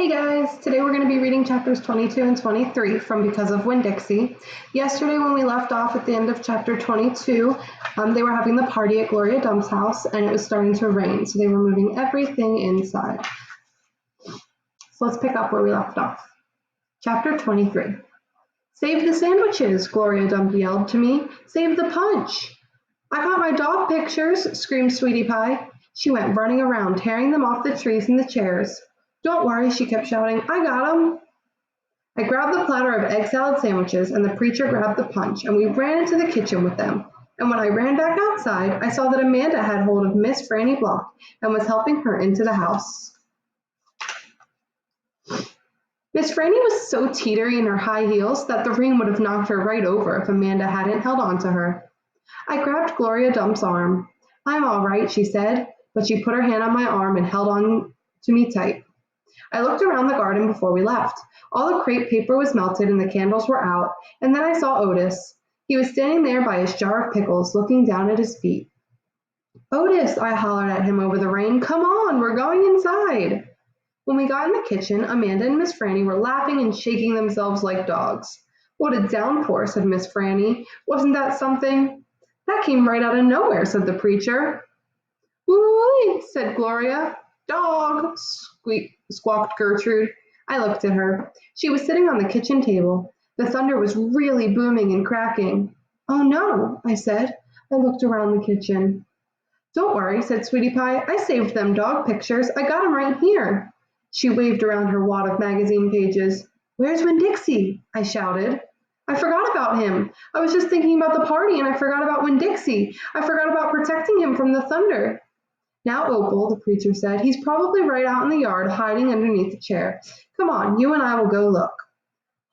Hey guys, today we're going to be reading chapters 22 and 23 from Because of Winn, Dixie. Yesterday when we left off at the end of chapter 22, they were having the party at Gloria Dump's house and it was starting to rain, so they were moving everything inside. So let's pick up where we left off. Chapter 23. Save the sandwiches, Gloria Dump yelled to me. Save the punch. I got my dog pictures, screamed Sweetie Pie. She went running around, tearing them off the trees and the chairs. Don't worry, she kept shouting. I got 'em. I grabbed the platter of egg salad sandwiches and the preacher grabbed the punch and we ran into the kitchen with them. And when I ran back outside, I saw that Amanda had hold of Miss Franny Block and was helping her into the house. Miss Franny was so teetery in her high heels that the rain would have knocked her right over if Amanda hadn't held on to her. I grabbed Gloria Dump's arm. I'm all right, she said, but she put her hand on my arm and held on to me tight. I looked around the garden before we left. All the crepe paper was melted and the candles were out, and then I saw Otis. He was standing there by his jar of pickles, looking down at his feet. Otis, I hollered at him over the rain, come on, we're going inside. When we got in the kitchen, Amanda and Miss Franny were laughing and shaking themselves like dogs. What a downpour, said Miss Franny. Wasn't that something? That came right out of nowhere, said the preacher. Woo-wee, said Gloria. Dog, squawked Gertrude. I looked at her. She was sitting on the kitchen table. The thunder was really booming and cracking. Oh no, I said. I looked around the kitchen. Don't worry, said Sweetie Pie. I saved them dog pictures. I got 'em right here. She waved around her wad of magazine pages. Where's Winn Dixie? I shouted. I forgot about him. I was just thinking about the party and I forgot about Winn Dixie. I forgot about protecting him from the thunder. Now, Opal, the preacher said, he's probably right out in the yard, hiding underneath the chair. Come on, you and I will go look.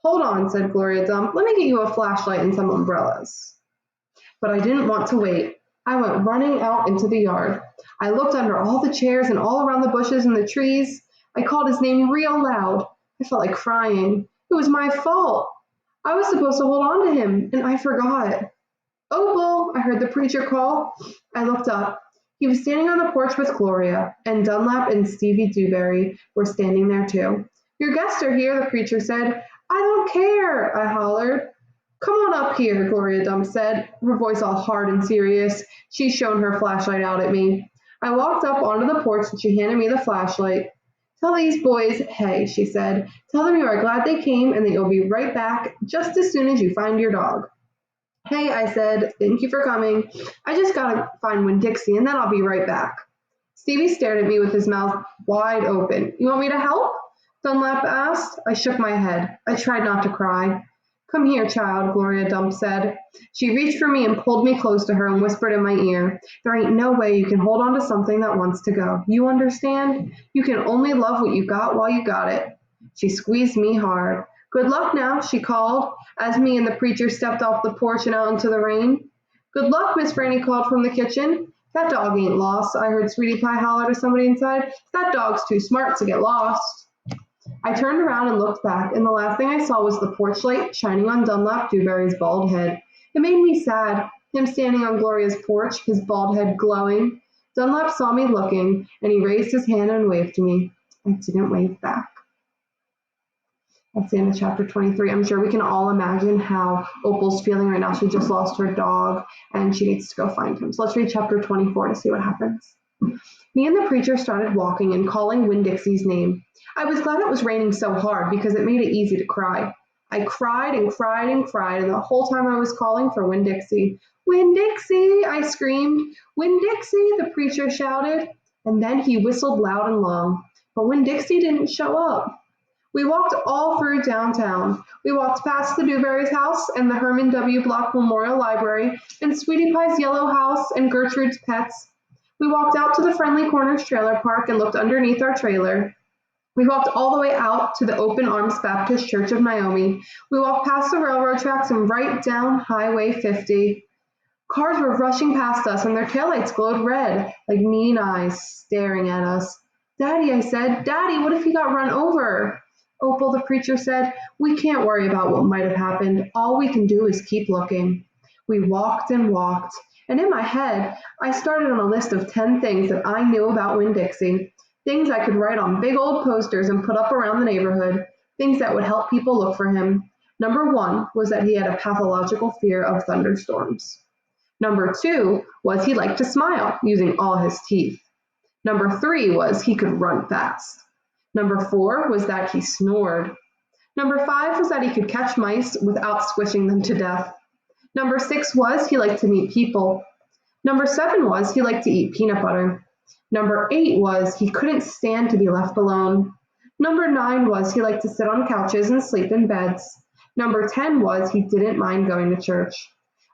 Hold on, said Gloria Dump. Let me get you a flashlight and some umbrellas. But I didn't want to wait. I went running out into the yard. I looked under all the chairs and all around the bushes and the trees. I called his name real loud. I felt like crying. It was my fault. I was supposed to hold on to him, and I forgot. Opal, I heard the preacher call. I looked up. He was standing on the porch with Gloria, and Dunlap and Stevie Dewberry were standing there too. Your guests are here, the preacher said. I don't care, I hollered. Come on up here, Gloria Dump said, her voice all hard and serious. She shone her flashlight out at me. I walked up onto the porch and she handed me the flashlight. Tell these boys, hey, she said. Tell them you are glad they came and that you'll be right back just as soon as you find your dog. Hey, I said, thank you for coming. I just gotta find Winn Dixie and then I'll be right back. Stevie stared at me with his mouth wide open. You want me to help? Dunlap asked. I shook my head. I tried not to cry. Come here, child, Gloria Dump said. She reached for me and pulled me close to her and whispered in my ear, there ain't no way you can hold on to something that wants to go. You understand? You can only love what you got while you got it. She squeezed me hard. Good luck now, she called, as me and the preacher stepped off the porch and out into the rain. Good luck, Miss Franny called from the kitchen. That dog ain't lost, I heard Sweetie Pie holler to somebody inside. That dog's too smart to get lost. I turned around and looked back, and the last thing I saw was the porch light shining on Dunlap Dewberry's bald head. It made me sad, him standing on Gloria's porch, his bald head glowing. Dunlap saw me looking, and he raised his hand and waved to me. I didn't wave back. That's the end of chapter 23. I'm sure we can all imagine how Opal's feeling right now. She just lost her dog, and she needs to go find him. So let's read chapter 24 to see what happens. Me and the preacher started walking and calling Winn Dixie's name. I was glad it was raining so hard because it made it easy to cry. I cried and cried and cried, and the whole time I was calling for Winn Dixie. Winn Dixie, I screamed. Winn Dixie, the preacher shouted. And then he whistled loud and long. But Winn Dixie didn't show up. We walked all through downtown. We walked past the Dewberry's house and the Herman W. Block Memorial Library and Sweetie Pie's yellow house and Gertrude's pets. We walked out to the Friendly Corners trailer park and looked underneath our trailer. We walked all the way out to the Open Arms Baptist Church of Naomi. We walked past the railroad tracks and right down Highway 50. Cars were rushing past us and their taillights glowed red, like mean eyes staring at us. Daddy, I said, Daddy, what if he got run over? Opal, the preacher said, we can't worry about what might have happened. All we can do is keep looking. We walked and walked, and in my head, I started on a list of 10 things that I knew about Winn Dixie. Things I could write on big old posters and put up around the neighborhood, things that would help people look for him. Number one was that he had a pathological fear of thunderstorms. Number two was he liked to smile using all his teeth. Number three was he could run fast. Number four was that he snored. Number five was that he could catch mice without squishing them to death. Number six was he liked to meet people. Number seven was he liked to eat peanut butter. Number eight was he couldn't stand to be left alone. Number nine was he liked to sit on couches and sleep in beds. Number 10 was he didn't mind going to church.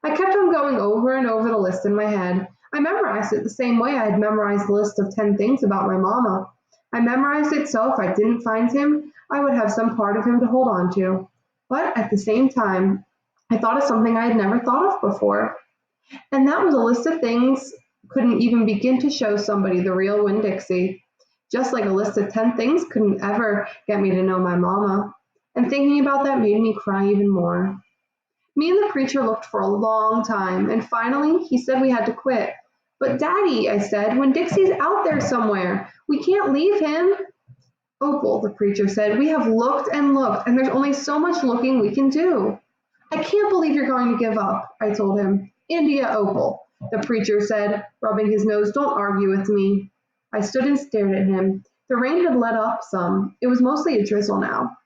I kept on going over and over the list in my head. I memorized it the same way I had memorized the list of 10 things about my mama. I memorized it so if I didn't find him, I would have some part of him to hold on to. But at the same time, I thought of something I had never thought of before. And that was a list of things couldn't even begin to show somebody the real Winn Dixie. Just like a list of 10 things couldn't ever get me to know my mama. And thinking about that made me cry even more. Me and the preacher looked for a long time, and finally he said we had to quit. But Daddy, I said, Winn Dixie's out there somewhere. We can't leave him. Opal, the preacher said, we have looked, and there's only so much looking we can do. I can't believe you're going to give up, I told him. India, Opal, the preacher said, rubbing his nose, don't argue with me. I stood and stared at him. The rain had let up some. It was mostly a drizzle now.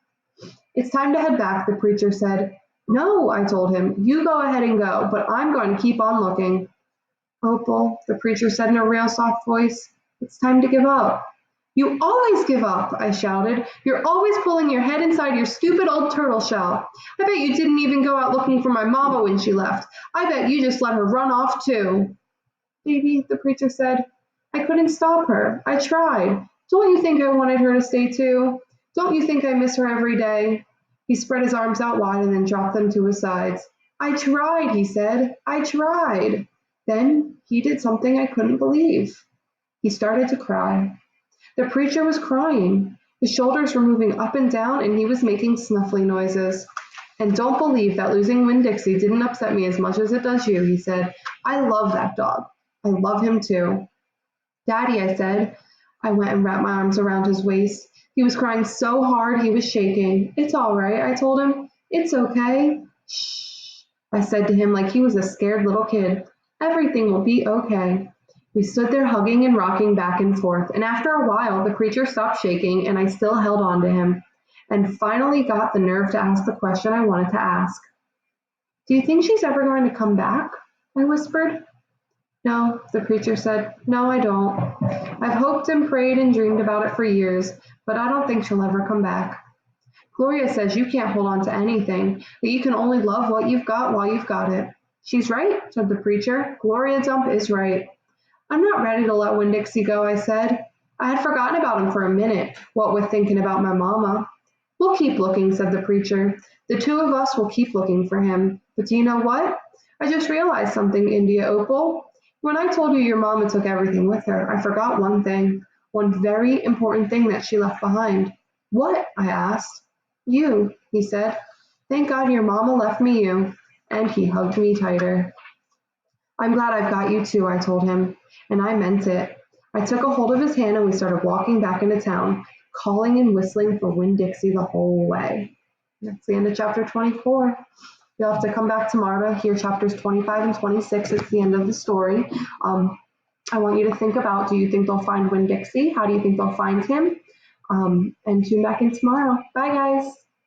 It's time to head back, the preacher said. No, I told him. You go ahead and go, but I'm going to keep on looking. Opal, the preacher said in a real soft voice, it's time to give up. You always give up, I shouted. You're always pulling your head inside your stupid old turtle shell. I bet you didn't even go out looking for my mama when she left. I bet you just let her run off too. Baby, the preacher said, I couldn't stop her. I tried. Don't you think I wanted her to stay too? Don't you think I miss her every day? He spread his arms out wide and then dropped them to his sides. I tried, he said. I tried. Then he did something I couldn't believe. He started to cry. The preacher was crying. His shoulders were moving up and down, and he was making snuffly noises. And don't believe that losing Winn Dixie didn't upset me as much as it does you, he said. I love that dog. I love him too. Daddy, I said. I went and wrapped my arms around his waist. He was crying so hard he was shaking. It's all right, I told him. It's okay. Shh, I said to him like he was a scared little kid. Everything will be okay. We stood there hugging and rocking back and forth, and after a while the preacher stopped shaking and I still held on to him, and finally got the nerve to ask the question I wanted to ask. Do you think she's ever going to come back? I whispered. No, the preacher said. No, I don't. I've hoped and prayed and dreamed about it for years, but I don't think she'll ever come back. Gloria says you can't hold on to anything, that you can only love what you've got while you've got it. She's right, said the preacher. Gloria Dump is right. I'm not ready to let Winn Dixie go, I said. I had forgotten about him for a minute, what with thinking about my mama. We'll keep looking, said the preacher. The two of us will keep looking for him. But do you know what? I just realized something, India Opal. When I told you your mama took everything with her, I forgot one thing, one very important thing that she left behind. What? I asked. You, he said. Thank God your mama left me you. And he hugged me tighter. I'm glad I've got you too, I told him, and I meant it. I took a hold of his hand and we started walking back into town, calling and whistling for Winn Dixie the whole way. That's the end of chapter 24. You'll have to come back tomorrow to hear chapters 25 and 26. It's the end of the story. I want you to think about, do you think they'll find Winn Dixie? How do you think they'll find him? And tune back in tomorrow. Bye, guys.